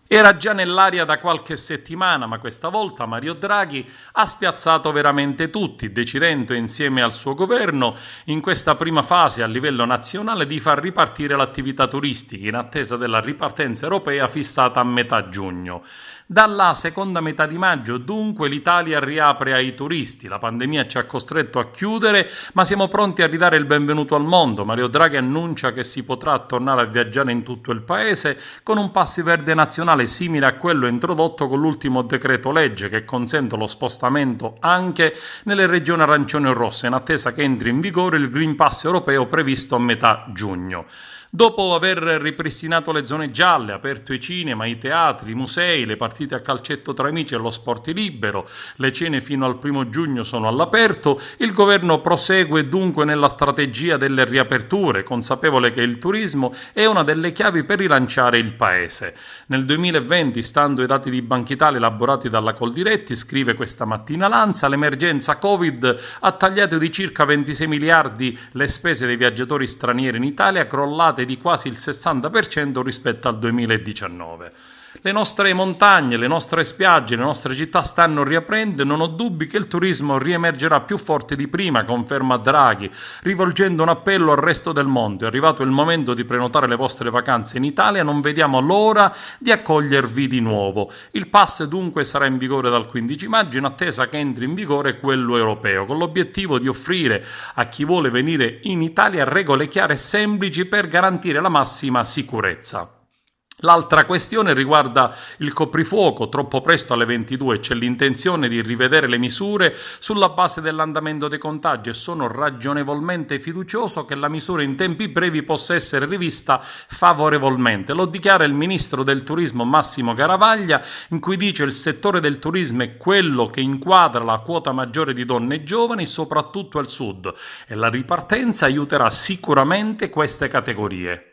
Era già nell'aria da qualche settimana, ma questa volta Mario Draghi ha spiazzato veramente tutti, decidendo insieme al suo governo in questa prima fase a livello nazionale di far ripartire l'attività turistica in attesa della ripartenza europea fissata a metà giugno. Dalla seconda metà di maggio, dunque, l'Italia riapre ai turisti. La pandemia ci ha costretto a chiudere, ma siamo pronti a ridare il benvenuto al mondo. Mario Draghi annuncia che si potrà tornare a viaggiare in tutto il paese con un pass verde nazionale simile a quello introdotto con l'ultimo decreto legge che consente lo spostamento anche nelle regioni arancioni o rosse in attesa che entri in vigore il Green Pass europeo previsto a metà giugno. Dopo aver ripristinato le zone gialle, aperto i cinema, i teatri, i musei, le partite a calcetto tra amici e lo sport libero, le cene fino al 1° giugno sono all'aperto, il governo prosegue dunque nella strategia delle riaperture, consapevole che il turismo è una delle chiavi per rilanciare il paese. Nel 2020, stando ai dati di Banca Italia elaborati dalla Coldiretti, scrive questa mattina Lanza, l'emergenza Covid ha tagliato di circa 26 miliardi le spese dei viaggiatori stranieri in Italia, crollate di quasi il 60% rispetto al 2019. Le nostre montagne, le nostre spiagge, le nostre città stanno riaprendo e non ho dubbi che il turismo riemergerà più forte di prima, conferma Draghi, rivolgendo un appello al resto del mondo. È arrivato il momento di prenotare le vostre vacanze in Italia, non vediamo l'ora di accogliervi di nuovo. Il pass dunque sarà in vigore dal 15 maggio in attesa che entri in vigore quello europeo, con l'obiettivo di offrire a chi vuole venire in Italia regole chiare e semplici per garantire la massima sicurezza. L'altra questione riguarda il coprifuoco. Troppo presto alle 22 c'è l'intenzione di rivedere le misure sulla base dell'andamento dei contagi e sono ragionevolmente fiducioso che la misura in tempi brevi possa essere rivista favorevolmente. Lo dichiara il ministro del turismo Massimo Garavaglia, in cui dice il settore del turismo è quello che inquadra la quota maggiore di donne e giovani, soprattutto al sud, e la ripartenza aiuterà sicuramente queste categorie.